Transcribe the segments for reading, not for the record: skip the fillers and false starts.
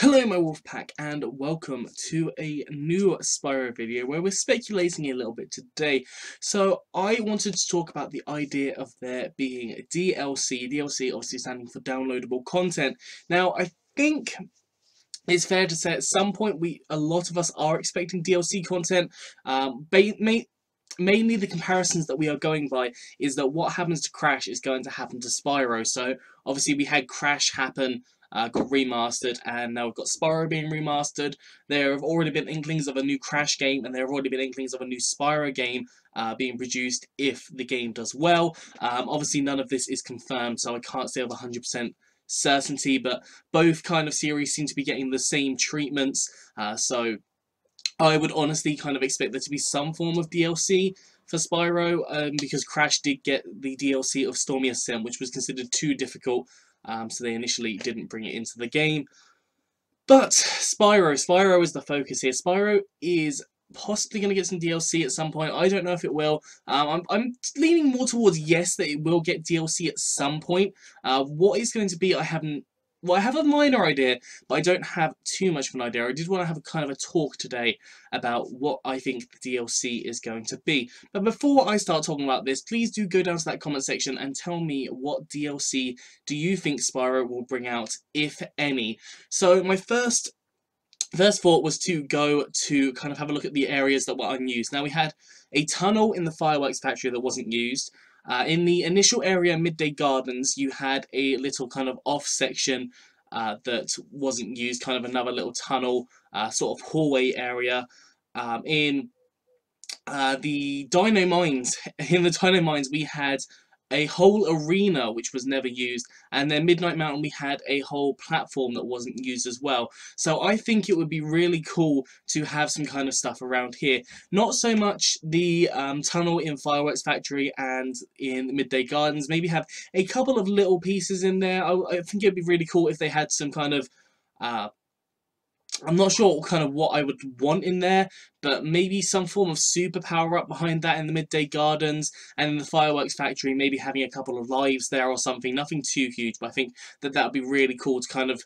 Hello my wolfpack and welcome to a new Spyro video where we're speculating a little bit today. So I wanted to talk about the idea of there being a DLC obviously standing for downloadable content. Now I think it's fair to say at some point a lot of us are expecting DLC content. Mainly the comparisons that we are going by is that what happens to Crash is going to happen to Spyro. So obviously we had Crash happen, got remastered, and now we've got Spyro being remastered. There have already been inklings of a new Crash game, and there have already been inklings of a new Spyro game being produced if the game does well. Obviously none of this is confirmed, so I can't say with 100% certainty, but both kind of series seem to be getting the same treatments, so I would honestly kind of expect there to be some form of DLC for Spyro, because Crash did get the DLC of Stormy Ascent, which was considered too difficult, so they initially didn't bring it into the game. But Spyro is the focus here. Spyro is possibly going to get some DLC at some point. I don't know if it will. I'm leaning more towards yes, that it will get DLC at some point. What it's going to be, I haven't. Well, I have a minor idea, but I don't have too much of an idea. I did want to have a kind of a talk today about what I think the DLC is going to be. But before I start talking about this, please do go down to that comment section and tell me what DLC do you think Spyro will bring out, if any. So my first thought was to go to kind of have a look at the areas that were unused. Now we had a tunnel in the fireworks factory that wasn't used. In the initial area, Midday Gardens, you had a little kind of off section that wasn't used, kind of another little tunnel, sort of hallway area. In the Dino Mines, we had a whole arena which was never used, and then Midnight Mountain we had a whole platform that wasn't used as well. So I think it would be really cool to have some kind of stuff around here. Not so much the tunnel in Fireworks Factory and in Midday Gardens, maybe have a couple of little pieces in there. I think it'd be really cool if they had some kind of I'm not sure kind of what I would want in there, but maybe some form of super power up behind that in the Midday Gardens, and in the Fireworks Factory maybe having a couple of lives there or something. Nothing too huge, but I think that would be really cool to kind of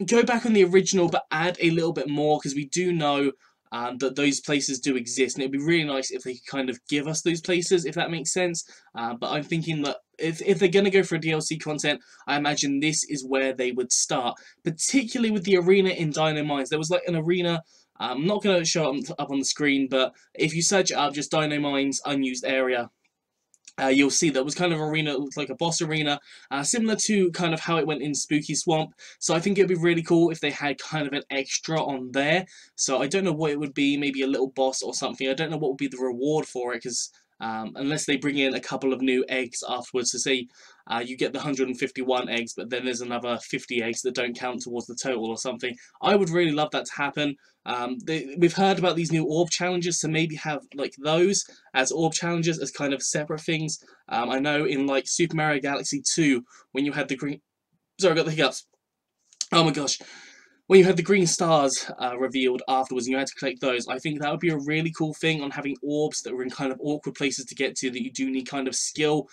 go back on the original but add a little bit more, because we do know that those places do exist, and it'd be really nice if they could kind of give us those places, if that makes sense. But I'm thinking that if they're going to go for DLC content, I imagine this is where they would start, particularly with the arena in Dino Mines. There was like an arena, I'm not going to show it up on the screen, but if you search it up, just Dino Mines unused area, you'll see that was kind of arena, it looked like a boss arena, similar to kind of how it went in Spooky Swamp. So I think it'd be really cool if they had kind of an extra on there. So I don't know what it would be, maybe a little boss or something. I don't know what would be the reward for it, because unless they bring in a couple of new eggs afterwards to say you get the 151 eggs, but then there's another 50 eggs that don't count towards the total or something. I would really love that to happen. We've heard about these new orb challenges, so maybe have like those as orb challenges as kind of separate things. I know in like Super Mario Galaxy 2, when you had the green... Sorry, I got the hiccups. Oh my gosh. When you had the green stars revealed afterwards and you had to collect those, I think that would be a really cool thing on having orbs that were in kind of awkward places to get to that you do need kind of skill.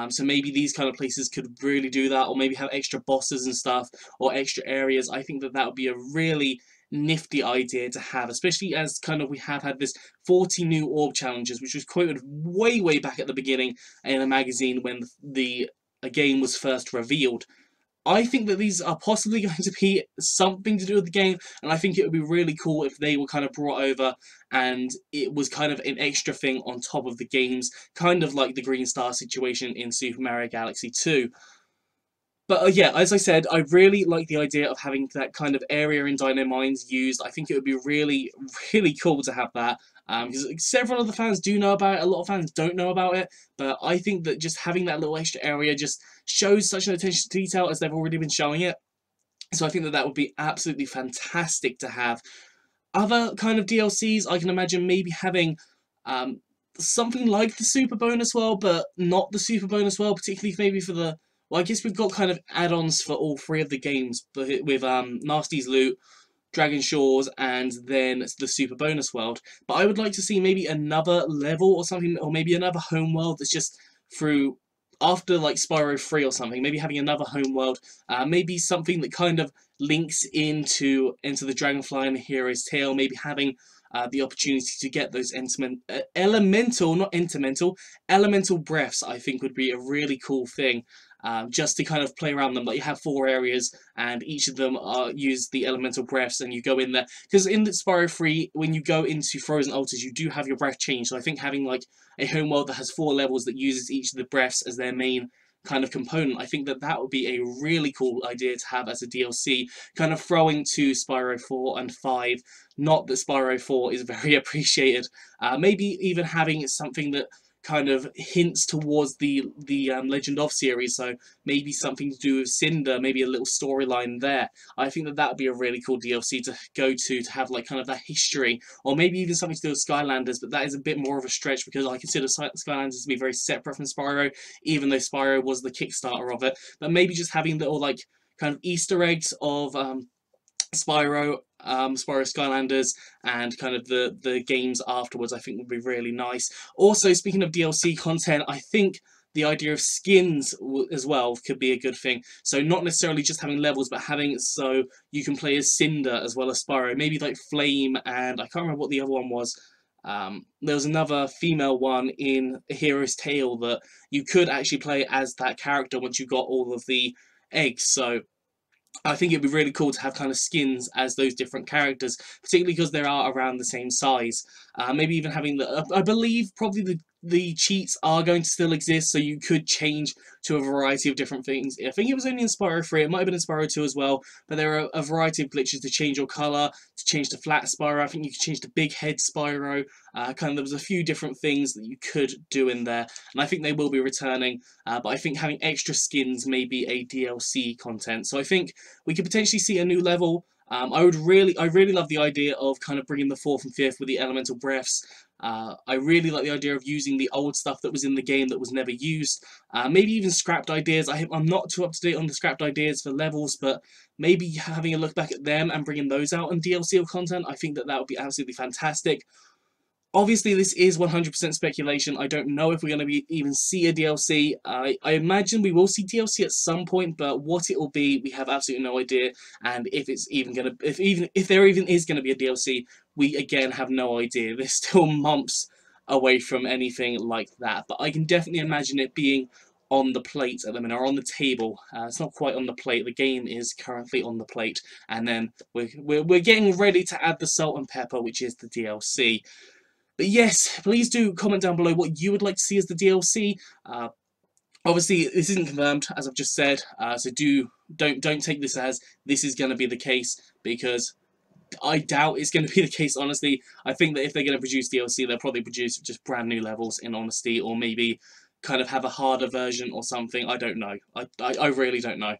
So maybe these kind of places could really do that, or maybe have extra bosses and stuff, or extra areas. I think that would be a really nifty idea to have, especially as kind of we have had this 40 new orb challenges, which was quoted way back at the beginning in a magazine when the game was first revealed. I think that these are possibly going to be something to do with the game, and I think it would be really cool if they were kind of brought over and it was kind of an extra thing on top of the games, kind of like the Green Star situation in Super Mario Galaxy 2. But yeah, as I said, I really like the idea of having that kind of area in Dino Mines used. I think it would be really cool to have that. Because several of the fans do know about it, a lot of fans don't know about it, but I think that just having that little extra area just shows such an attention to detail as they've already been showing it. So I think that would be absolutely fantastic to have. Other kind of DLCs, I can imagine maybe having something like the Super Bonus World, but not the Super Bonus World, particularly maybe for the... Well, I guess we've got kind of add-ons for all three of the games, but with Nasty's Loot, Dragon Shores, and then the Super Bonus World. But I would like to see maybe another level or something, or maybe another home world that's just through after like Spyro 3 or something, maybe having another homeworld, maybe something that kind of links into the Dragonfly and the Hero's Tale, maybe having the opportunity to get those elemental, not intermental, elemental breaths, I think would be a really cool thing. Just to kind of play around them, like you have 4 areas, and each of them use the elemental breaths, and you go in there. Because in the Spyro 3, when you go into Frozen Altars, you do have your breath change. So I think having like a homeworld that has 4 levels that uses each of the breaths as their main kind of component, I think that that would be a really cool idea to have as a DLC, kind of throwing to Spyro 4 and 5. Not that Spyro 4 is very appreciated. Maybe even having something that kind of hints towards the Legend of series, so maybe something to do with Cinder, maybe a little storyline there. I think that that would be a really cool DLC to go to have like kind of that history, or maybe even something to do with Skylanders, but that is a bit more of a stretch because I consider Skylanders to be very separate from Spyro, even though Spyro was the Kickstarter of it. But maybe just having little like kind of Easter eggs of Spyro, Spyro Skylanders, and kind of the games afterwards, I think would be really nice. Also, speaking of DLC content, I think the idea of skins as well could be a good thing. So not necessarily just having levels, but having it so you can play as Cinder as well as Spyro. Maybe like Flame, and I can't remember what the other one was. There was another female one in A Hero's Tale that you could actually play as that character once you got all of the eggs. So I think it'd be really cool to have kind of skins as those different characters, particularly because they are around the same size. Maybe even having I believe probably the cheats are going to still exist, so you could change to a variety of different things. I think it was only in Spyro 3, it might have been in Spyro 2 as well, but there are a variety of glitches to change your colour, to change to flat Spyro. I think you could change to big head Spyro. Kind of there was a few different things that you could do in there, and I think they will be returning. But I think having extra skins may be a DLC content. So I think we could potentially see a new level. I really love the idea of kind of bringing the 4th and 5th with the elemental breaths. I really like the idea of using the old stuff that was in the game that was never used. Maybe even scrapped ideas. I'm not too up to date on the scrapped ideas for levels, but maybe having a look back at them and bringing those out in DLC or content, I think that that would be absolutely fantastic. Obviously, this is 100% speculation. I don't know if we're going to even see a DLC. I imagine we will see DLC at some point, but what it will be, we have absolutely no idea. And if it's even going to, if there even is going to be a DLC, we again have no idea. There's still months away from anything like that. But I can definitely imagine it being on the plate at the minute, or on the table. It's not quite on the plate. The game is currently on the plate, and then we're getting ready to add the salt and pepper, which is the DLC. But yes, please do comment down below what you would like to see as the DLC. Obviously, this isn't confirmed, as I've just said, so don't take this as this is going to be the case, because I doubt it's going to be the case, honestly. I think that if they're going to produce DLC, they'll probably produce just brand new levels, in honesty, or maybe kind of have a harder version or something. I don't know. I really don't know.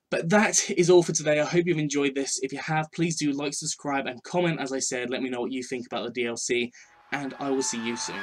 But that is all for today. I hope you've enjoyed this. If you have, please do like, subscribe, and comment. As I said, let me know what you think about the DLC, and I will see you soon.